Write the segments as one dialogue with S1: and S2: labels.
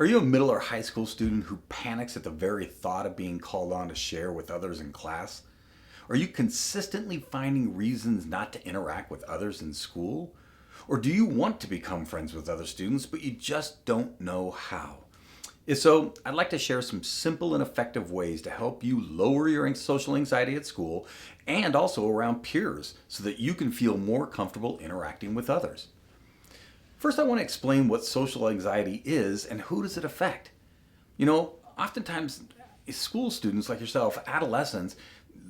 S1: Are you a middle or high school student who panics at the very thought of being called on to share with others in class? Are you consistently finding reasons not to interact with others in school? Or do you want to become friends with other students, but you just don't know how? If so, I'd like to share some simple and effective ways to help you lower your social anxiety at school and also around peers so that you can feel more comfortable interacting with others. First, I want to explain what social anxiety is and who does it affect. Oftentimes, school students like yourself, adolescents,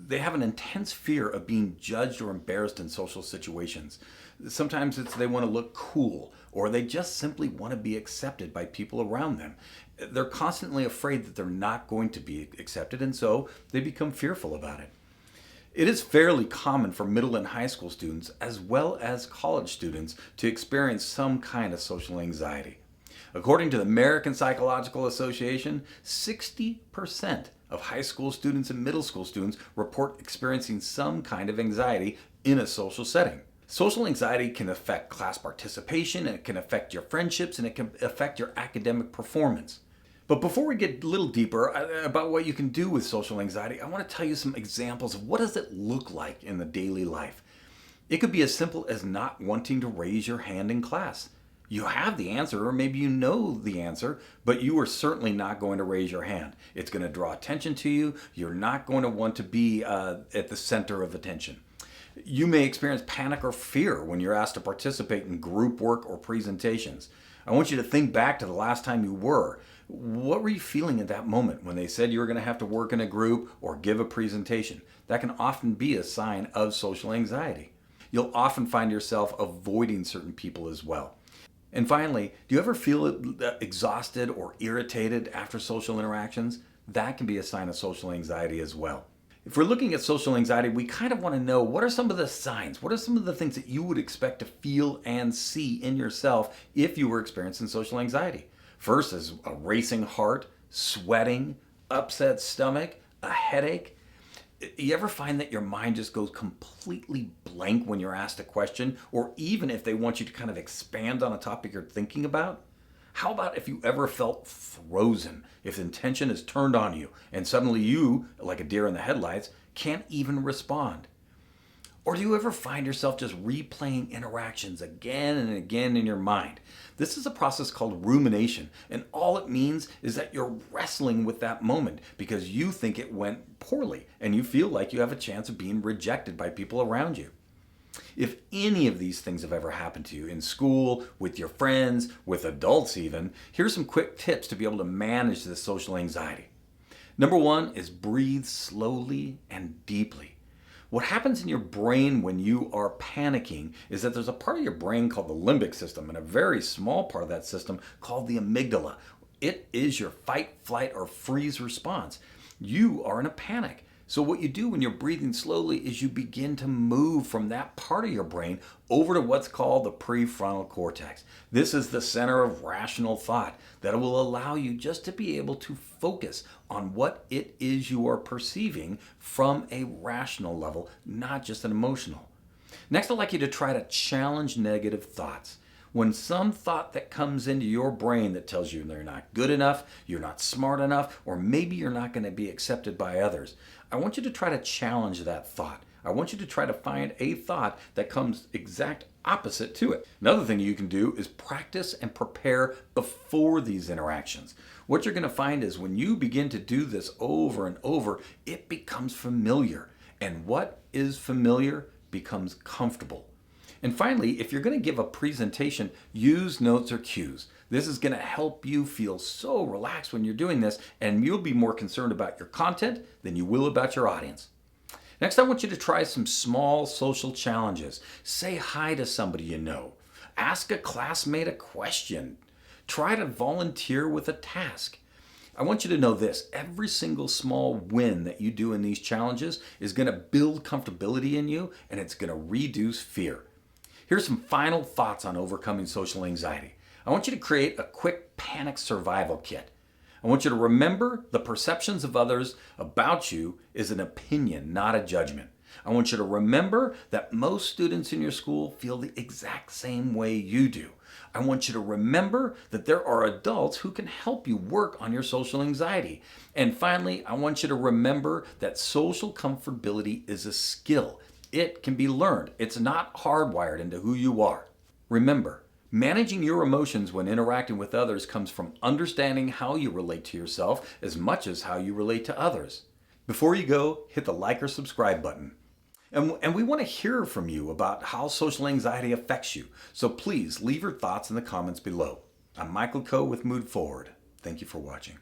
S1: they have an intense fear of being judged or embarrassed in social situations. Sometimes it's they want to look cool or they just simply want to be accepted by people around them. They're constantly afraid that they're not going to be accepted, and so they become fearful about it. It is fairly common for middle and high school students, as well as college students, to experience some kind of social anxiety. According to the American Psychological Association, 60% of high school students and middle school students report experiencing some kind of anxiety in a social setting. Social anxiety can affect class participation, and it can affect your friendships, and it can affect your academic performance. But before we get a little deeper about what you can do with social anxiety, I want to tell you some examples of what does it look like in the daily life. It could be as simple as not wanting to raise your hand in class. You have the answer, or maybe you know the answer, but you are certainly not going to raise your hand. It's going to draw attention to you. You're not going to want to be at the center of attention. You may experience panic or fear when you're asked to participate in group work or presentations. I want you to think back to the last time you were. What were you feeling at that moment when they said you were going to have to work in a group or give a presentation? That can often be a sign of social anxiety. You'll often find yourself avoiding certain people as well. And finally, do you ever feel exhausted or irritated after social interactions? That can be a sign of social anxiety as well. If we're looking at social anxiety, we kind of want to know what are some of the signs? What are some of the things that you would expect to feel and see in yourself if you were experiencing social anxiety? First is a racing heart, sweating, upset stomach, a headache. You ever find that your mind just goes completely blank when you're asked a question, or even if they want you to kind of expand on a topic you're thinking about? How about if you ever felt frozen, if the tension is turned on you and suddenly you, like a deer in the headlights, can't even respond? Or do you ever find yourself just replaying interactions again and again in your mind? This is a process called rumination, and all it means is that you're wrestling with that moment because you think it went poorly and you feel like you have a chance of being rejected by people around you. If any of these things have ever happened to you in school, with your friends, with adults even, here's some quick tips to be able to manage this social anxiety. Number one is breathe slowly and deeply. What happens in your brain when you are panicking is that there's a part of your brain called the limbic system and a very small part of that system called the amygdala. It is your fight, flight, or freeze response. You are in a panic. So what you do when you're breathing slowly is you begin to move from that part of your brain over to what's called the prefrontal cortex. This is the center of rational thought that will allow you just to be able to focus on what it is you are perceiving from a rational level, not just an emotional. Next, I'd like you to try to challenge negative thoughts. When some thought that comes into your brain that tells you you're not good enough, you're not smart enough, or maybe you're not going to be accepted by others, I want you to try to challenge that thought. I want you to try to find a thought that comes exact opposite to it. Another thing you can do is practice and prepare before these interactions. What you're going to find is when you begin to do this over and over, it becomes familiar. And what is familiar becomes comfortable. And finally, if you're going to give a presentation, use notes or cues. This is going to help you feel so relaxed when you're doing this, and you'll be more concerned about your content than you will about your audience. Next, I want you to try some small social challenges. Say hi to somebody you know. Ask a classmate a question. Try to volunteer with a task. I want you to know this. Every single small win that you do in these challenges is going to build comfortability in you, and it's going to reduce fear. Here's some final thoughts on overcoming social anxiety. I want you to create a quick panic survival kit. I want you to remember the perceptions of others about you is an opinion, not a judgment. I want you to remember that most students in your school feel the exact same way you do. I want you to remember that there are adults who can help you work on your social anxiety. And finally, I want you to remember that social comfortability is a skill. It can be learned. It's not hardwired into who you are. Remember, managing your emotions when interacting with others comes from understanding how you relate to yourself as much as how you relate to others. Before you go, hit the like or subscribe button. And we want to hear from you about how social anxiety affects you. So please leave your thoughts in the comments below. I'm Michael Coe with Mood Forward. Thank you for watching.